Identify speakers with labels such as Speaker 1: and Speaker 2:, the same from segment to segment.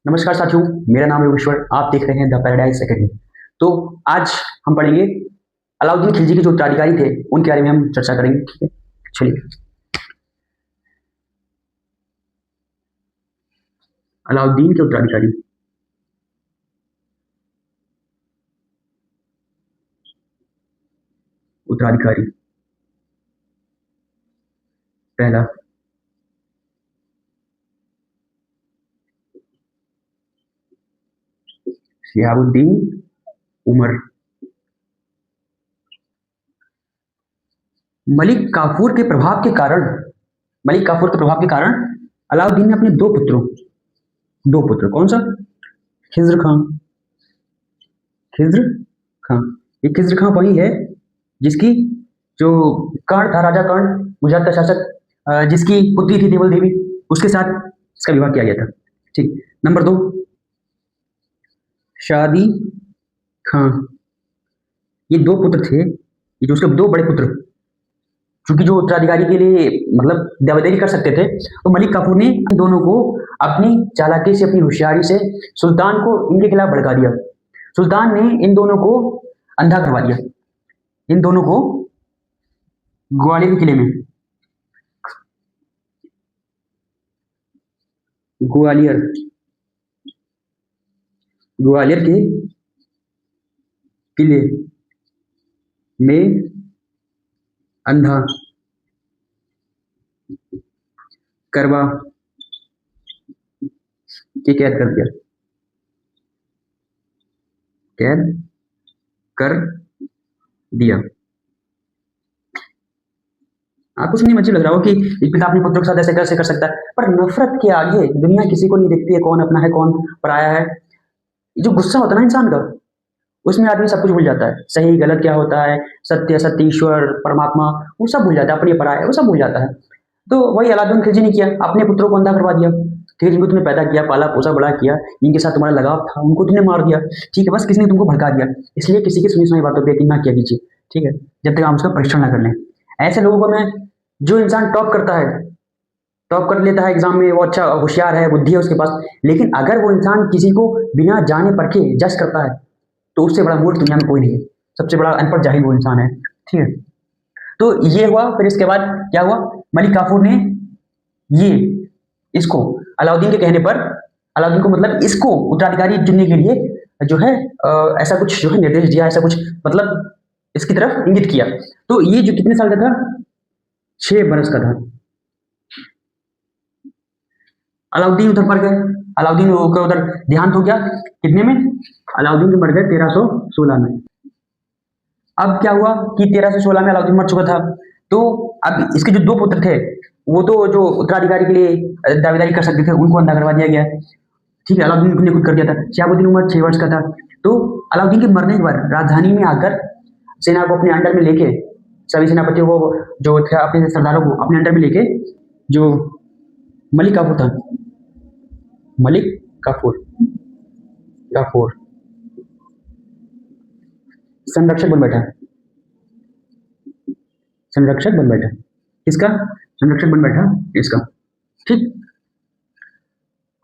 Speaker 1: नमस्कार साथियों, मेरा नाम है योगेश्वर। आप देख रहे हैं द पैराडाइज एकेडमी। तो आज हम पढ़ेंगे अलाउद्दीन खिलजी के जो उत्तराधिकारी थे उनके बारे में हम चर्चा करेंगे। ठीक है, चलिए। अलाउद्दीन के उत्तराधिकारी। उत्तराधिकारी पहला शिहाबुद्दीन उमर। मलिक काफूर के प्रभाव के कारण अलाउद्दीन ने अपने दो पुत्र कौन सा खिज्र खां खिज्र खां ये खिज्र खां वही है जिसकी जो कर्ण था, राजा कर्ण गुजरात का शासक, जिसकी पुत्री थी देवल देवी, उसके साथ इसका विवाह किया गया था। ठीक। नंबर 2 शादी खां। ये दो पुत्र थे, ये जो उसके दो बड़े पुत्र, क्योंकि जो उत्तराधिकारी के लिए मतलब दावेदारी कर सकते थे, तो मलिक काफूर ने इन दोनों को अपनी चालाकी से, अपनी होशियारी से सुल्तान को इनके खिलाफ भड़का दिया। सुल्तान ने इन दोनों को अंधा करवा दिया। इन दोनों को ग्वालियर के किले में ग्वालियर ग्वालियर के किले में अंधा करवा के कैद कर दिया। आपको सुनने में अजीब लग रहा हो कि एक पिता अपने पुत्रों के साथ ऐसे कैसे कर सकता है, पर नफरत के आगे दुनिया किसी को नहीं दिखती है, कौन अपना है कौन पराया है। जो गुस्सा होता है ना इंसान का, उसमें आदमी सब कुछ भूल जाता है, सही गलत क्या होता है, सत्य असत्य, ईश्वर परमात्मा, वो सब भूल जाता है, अपनी पराया है वो सब भूल जाता है। तो वही अलाउद्दीन खिलजी ने किया, अपने पुत्रों को अंधा करवा दिया। ठीक है, जिनको तुमने पैदा किया, पाला पोसा बड़ा किया, जिनके साथ तुम्हारा लगाव था, उनको तुमने मार दिया। ठीक है, बस किसी ने तुमको भड़का दिया। इसलिए किसी की सुनी सुनाई बातों पर यकीन ना किया कीजिए। ठीक है, जब तक आप उसका परीक्षण ना कर लें। ऐसे लोगों को मैं, जो इंसान टॉप करता है, टॉप कर लेता है एग्जाम में, वो अच्छा होशियार है, बुद्धि है उसके पास, लेकिन अगर वो इंसान किसी को बिना जाने परखे जज करता है, तो उससे बड़ा मूर्ख दुनिया में कोई नहीं है। सबसे बड़ा अनपढ़ जाहिल वो इंसान है। ठीक है, तो ये हुआ। फिर इसके बाद क्या हुआ, मलिक काफूर ने ये इसको अलाउद्दीन के कहने पर, अलाउद्दीन को मतलब इसको उत्तराधिकारी चुनने के लिए जो है ऐसा कुछ जो है निर्देश दिया, ऐसा कुछ मतलब इसकी तरफ इंगित किया। तो ये जो कितने साल का था, 6 बरस का था। अलाउद्दीन उधर मर गए, अलाउद्दीन का उधर देहांत हो गया। कितने में, अलाउद्दीन मर गए 1316 में। अब क्या हुआ कि 1316 में अलाउद्दीन मर चुका था। तो अब इसके जो दो पुत्र थे, वो तो जो उत्तराधिकारी के लिए दावेदारी कर सकते थे, उनको अंधा करवा दिया गया। ठीक है, अलाउद्दीन ने खुद कर दिया था। शहाबुद्दीन उमर 6 वर्ष का था। तो अलाउद्दीन के मरने के बाद राजधानी में आकर सेना को अपने अंडर में लेके, सभी सेनापतियों को, जो थे अपने सरदारों को अपने अंडर में लेके, जो मलिक काफूर था, मलिक काफूर काफूर संरक्षक बन बैठा। संरक्षक बन बैठा किसका, संरक्षक बन बैठा इसका। ठीक।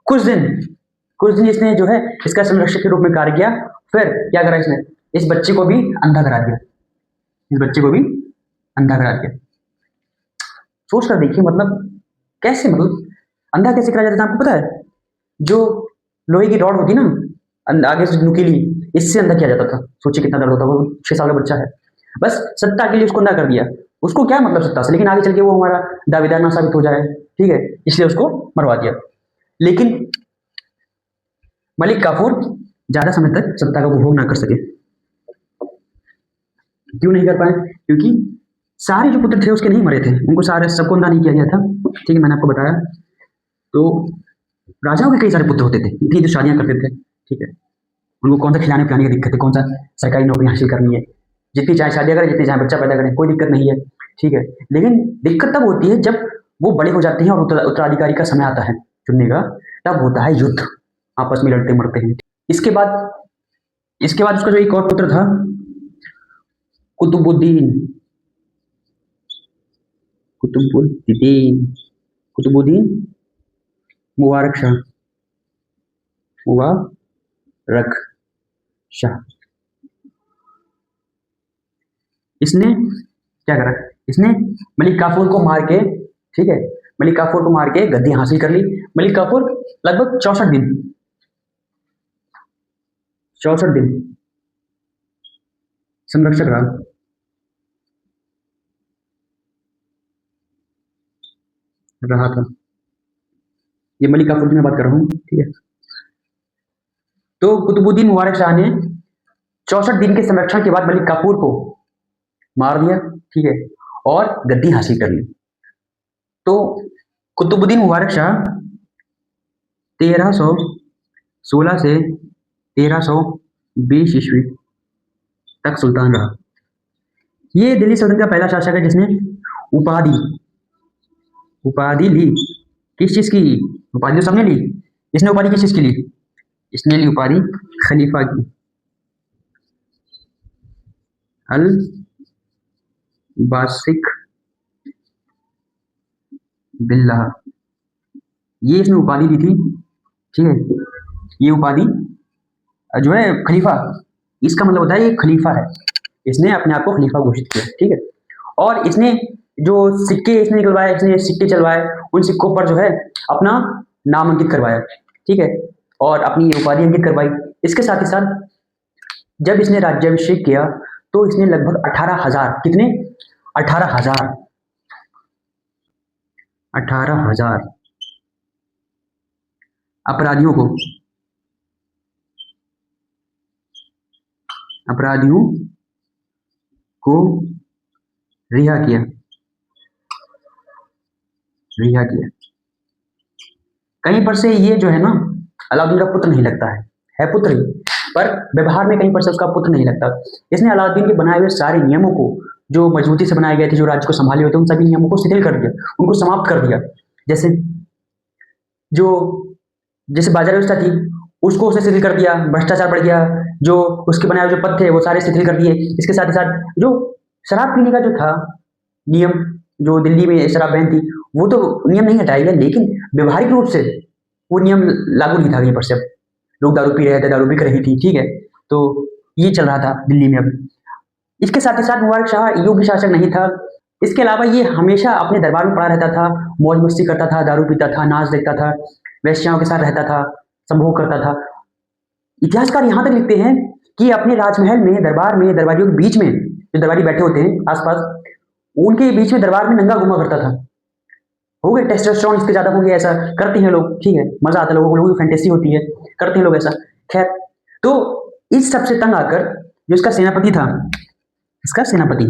Speaker 1: कुछ दिन इसने जो है इसका संरक्षक के रूप में कार्य किया। फिर क्या करा इसने, इस बच्चे को भी अंधा करा दिया। इस बच्चे को भी अंधा करा दिया। सोच कर देखिए, मतलब कैसे, मतलब अंधा कैसे करा जाता था आपको पता है? जो लोहे की रॉड होती ना, आगे से नुकीली, इससे अंधा किया जाता था। सोचिए कितना दर्द होता, वो 6 साल का बच्चा है, बस सत्ता के लिए उसको अंधा कर दिया। उसको क्या मतलब सत्ता से, लेकिन आगे चल के वो हमारा दावेदार ना साबित हो जाए। ठीक है, इसलिए उसको मरवा दिया। लेकिन मलिक काफूर ज्यादा समय तक सत्ता का उपभोग ना कर सके। क्यों नहीं कर पाए? क्योंकि सारे जो पुत्र थे उसके नहीं मरे थे, उनको सारे सबको अंधा नहीं किया गया था। ठीक है, मैंने आपको बताया। तो राजाओं के कई सारे पुत्र होते थे, इतनी जो शादियां करते थे। ठीक है, उनको कौन सा खिलाने पिलाने की दिक्कत है, कौन सा सरकारी नौकरी हासिल करनी है, जितनी चाहे शादियां करें, जितनी चाहे बच्चा पैदा करें, कोई दिक्कत नहीं है। ठीक है, लेकिन दिक्कत तब होती है जब वो बड़े हो जाते हैं और उत्तराधिकारी का समय आता है चुनने का, तब होता है युद्ध, आपस में लड़ते मरते हैं। इसके बाद उसका जो एक और पुत्र था, कुतुबुद्दीन कुतुबुद्दीन कुतुबुद्दीन मुबारक शाह। मुबारक शाह। इसने क्या करा, इसने मलिक काफूर को मार के, ठीक है, मलिक काफूर को मार के गद्दी हासिल कर ली। मलिक काफूर लगभग 64 दिन संरक्षक रहा था। ये मलिक काफूर की मैं बात कर रहा हूँ, ठीक है। तो कुतुबुद्दीन मुबारक शाह ने 64 दिन के संरक्षण के बाद मलिक काफूर को मार दिया, ठीक है, और गद्दी हासिल कर ली। तो कुतुबुद्दीन मुबारक शाह 1316 से 1320 ईस्वी तक सुल्तान रहा। ये दिल्ली सल्तनत का पहला शासक है जिसने उपाधि उपाधि ली। किस चीज की उपाधि? तो सबने ली। इसने उपाधि किस चीज की ली? इसने ली उपाधि खलीफा की, अल बासिक बिल्लाह। ये इसने उपाधि ली थी, ठीक है। ये उपाधि जो है खलीफा, इसका मतलब होता है ये खलीफा है। इसने अपने आप को खलीफा घोषित किया, ठीक है। और इसने जो सिक्के इसने निकलवाए, इसने सिक्के चलवाए, उन सिक्कों पर जो है अपना नाम अंकित करवाया, ठीक है, और अपनी उपाधि अंकित करवाई। इसके साथ ही साथ जब इसने राज्याभिषेक किया तो इसने लगभग 18,000, कितने? 18,000 अपराधियों को रिहा किया। कहीं पर से ये जो है ना अलाउद्दीन का पुत्र नहीं लगता है पुत्र ही, पर व्यवहार में कहीं पर से उसका पुत्र नहीं लगता। इसने अलाउद्दीन के बनाए हुए सारे नियमों को, जो मजबूती से बनाए गए थे, जो राज्य को संभाले हुए थे, उन सभी नियमों को शिथिल कर दिया, उनको समाप्त कर दिया। जैसे जो जैसे बाजार व्यवस्था थी उसको उसने शिथिल कर दिया, भ्रष्टाचार बढ़ गया, जो उसके बनाए हुए जो पद थे वो सारे शिथिल कर दिए। इसके साथ ही साथ जो शराब पीने का जो था नियम, जो दिल्ली में शराब बैन थी, वो तो नियम नहीं हटाया गया, लेकिन व्यवहारिक रूप से वो नियम लागू नहीं था कहीं पर से। अब लोग दारू पी रहे थे, दारू बिक रही थी, ठीक है। तो ये चल रहा था दिल्ली में। अब इसके साथ ही साथ मुबारक शाह योग्य शासक नहीं था। इसके अलावा ये हमेशा अपने दरबार में पड़ा रहता था, मौज मस्ती करता था, दारू पीता था, नाच देखता था, वैश्याओं के साथ रहता था, संभोग करता था। इतिहासकार यहाँ तक लिखते हैं कि अपने राजमहल में, दरबार में, दरबारियों के बीच में, जो दरबारी बैठे होते हैं आसपास, उनके बीच में दरबार में नंगा घुमा करता था। हो गए टेस्टोस्टेरोन इसके ज्यादा हो गया, ऐसा करते हैं लोग, ठीक है, मजा आता है लोगों को, फैंटेसी होती है, करते हैं लोग ऐसा। खैर, तो इस सबसे तंग आकर जो इसका सेनापति था, इसका सेनापति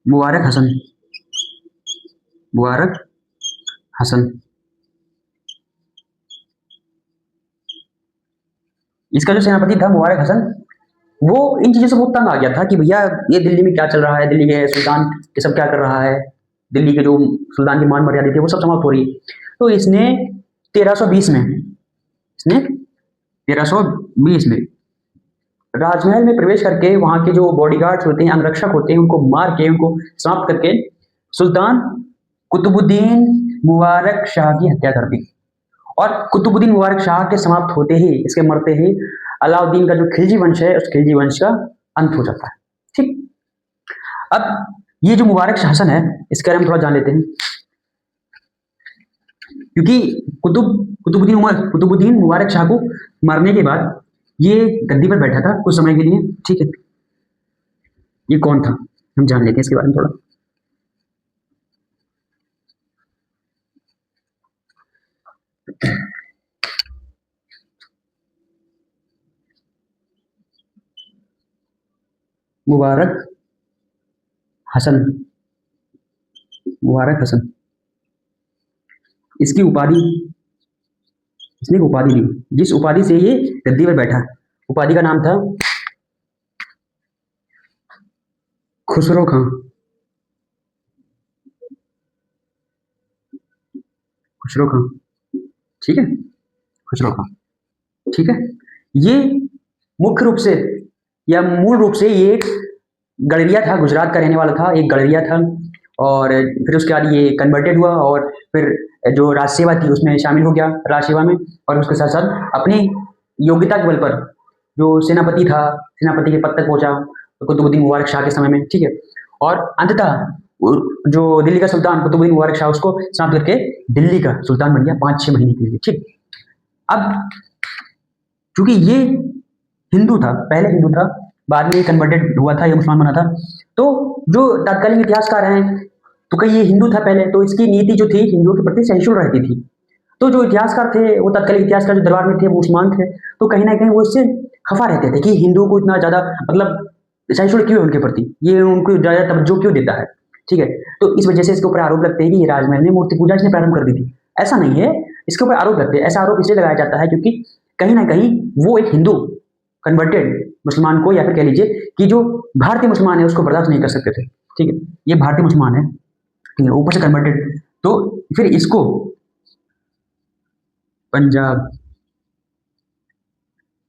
Speaker 1: मुबारक हसन, इसका जो सेनापति था मुबारक हसन, वो इन चीजों से बहुत तंग आ गया था कि भैया ये दिल्ली में क्या चल रहा है, दिल्ली के सुल्तान ये सब क्या कर रहा है, दिल्ली के जो सुल्तान की मान मर्यादा थी वो सब समाप्त हो रही है। तो इसने 1320 में राजमहल में प्रवेश करके वहां के जो बॉडीगार्ड्स होते हैं, अंगरक्षक होते हैं, उनको मार के, उनको समाप्त करके सुल्तान कुतुबुद्दीन मुबारक शाह की हत्या कर दी। और कुतुबुद्दीन मुबारक शाह के समाप्त होते ही, इसके मरते ही, अलाउद्दीन का जो खिलजी वंश है उस खिलजी वंश का अंत हो जाता है, ठीक। अब ये जो मुबारक शाह हसन है इसके बारे में थोड़ा जान लेते हैं, क्योंकि कुतुबुद्दीन मुबारक शाह को मारने के बाद ये गद्दी पर बैठा था कुछ समय के लिए, ठीक है। ये कौन था हम जान लेते हैं इसके बारे में थोड़ा। मुबारक हसन, इसकी उपाधि, इसने एक उपाधि ली, जिस उपाधि से ये गद्दी पर बैठा, उपाधि का नाम था खुसरो खां। ठीक है, खुसरो खां, ठीक है। ये मुख्य रूप से या मूल रूप से ये गडरिया था, गुजरात का रहने वाला था, एक गडरिया था। और फिर उसके बाद ये कन्वर्टेड हुआ और फिर जो राज सेवा थी उसमें शामिल हो गया, राज सेवा में। और उसके साथ साथ अपनी योग्यता के बल पर जो सेनापति था, सेनापति के पद तक पहुंचा कुतुबुद्दीन मुबारक शाह के समय में, ठीक है। और अंततः जो दिल्ली का सुल्तान कुतुबुद्दीन मुबारक शाह उसको समाप्त करके दिल्ली का सुल्तान बन गया 5-6 महीने के लिए, ठीक। अब चूंकि ये हिंदू था, पहले हिंदू था, बाद में कन्वर्टेड हुआ था, ये मुसलमान बना था। तो जो तत्कालीन इतिहासकार हैं, तो कहीं ये हिंदू था पहले, तो इसकी नीति जो थी हिंदुओं के प्रति सहिष्णु रहती थी। तो जो इतिहासकार थे, वो तत्कालीन इतिहासकार जो दरबार में थे वो मुसलमान थे, तो कहीं ना कहीं वो इससे खफा रहते थे कि हिंदुओं को इतना ज्यादा मतलब सहिष्णु क्यों है उनके प्रति, ये उनको ज्यादा तवज्जो क्यों देता है, ठीक है। तो इस वजह से इसके ऊपर आरोप लगते हैं कि ये राजमहल में मूर्ति पूजा इसने प्रारंभ कर दी थी। ऐसा नहीं है, इसके ऊपर आरोप लगते हैं। ऐसा आरोप इसलिए लगाया जाता है क्योंकि कहीं ना कहीं वो एक हिंदू कन्वर्टेड मुसलमान को, या फिर कह लीजिए कि जो भारतीय मुसलमान है उसको बर्दाश्त नहीं कर सकते थे, ठीक है। ये भारतीय मुसलमान है, ठीक है, ऊपर से कन्वर्टेड, तो फिर इसको पंजाब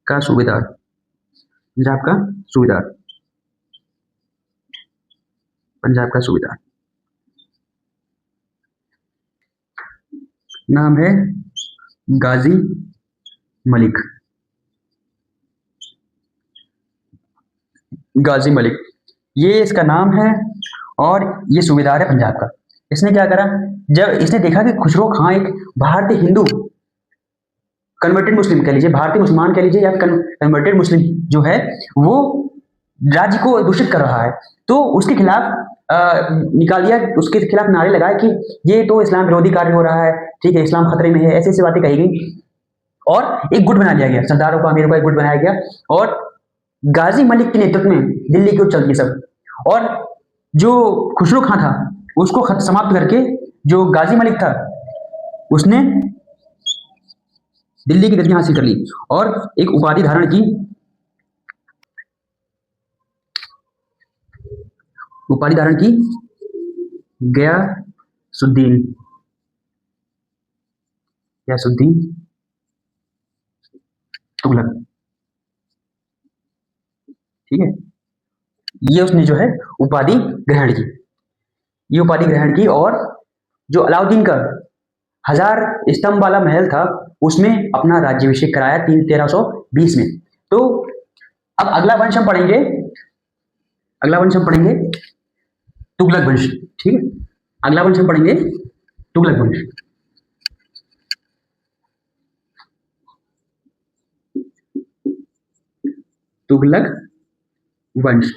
Speaker 1: का सूबेदार, पंजाब का सूबेदार, पंजाब का सूबेदार नाम है गाजी मलिक, गाजी मलिक, ये इसका नाम है। और ये सूबेदार है पंजाब का। इसने क्या करा, जब इसने देखा कि खुसरो खां एक भारतीय हिंदू कन्वर्टेड मुस्लिम कह लीजिए, भारतीय मुसलमान कह लीजिए, या कन्वर्टेड मुस्लिम जो है वो राज्य को दूषित कर रहा है, तो उसके खिलाफ निकाल दिया, उसके खिलाफ नारे लगाए कि ये तो इस्लाम विरोधी कार्य हो रहा है, ठीक है, इस्लाम खतरे में है, ऐसी ऐसी बातें कही गई। और एक गुट बना लिया गया, सरदारों का, अमीरों का एक गुट बनाया गया, और गाजी मलिक के नेतृत्व में दिल्ली की ओर चल दिए सब। और जो खुसरो खां था उसको समाप्त करके जो गाजी मलिक था उसने दिल्ली की गद्दियां हासिल कर ली और एक उपाधि धारण की, उपाधि धारण की गयासुद्दीन, गयासुद्दीन तुगलक, ठीक है। ये उसने जो है उपाधि ग्रहण की, ये उपाधि ग्रहण की। और जो अलाउद्दीन का 1000 स्तंभ वाला महल था उसमें अपना राज्याभिषेक कराया 1320 में। तो अब अगला वंश हम पढ़ेंगे, अगला वंश हम पढ़ेंगे तुगलक वंश, ठीक है। अगला वंश हम पढ़ेंगे तुगलक वंश। तुगलक वंश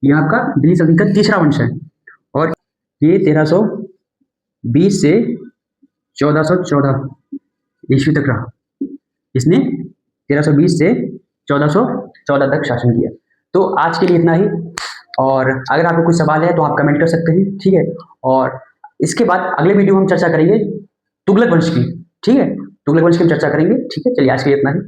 Speaker 1: ये आपका दिल्ली सल्तनत का तीसरा वंश है, और ये 1320 से 1414 ईस्वी तक रहा। इसने 1320 से 1414 तक शासन किया। तो आज के लिए इतना ही, और अगर आपको कोई सवाल है तो आप कमेंट कर सकते हैं, ठीक है। और इसके बाद अगले वीडियो में हम चर्चा करेंगे तुगलक वंश की, ठीक है, तुगलक वंश की हम चर्चा करेंगे, ठीक है। चलिए आज के लिए इतना ही।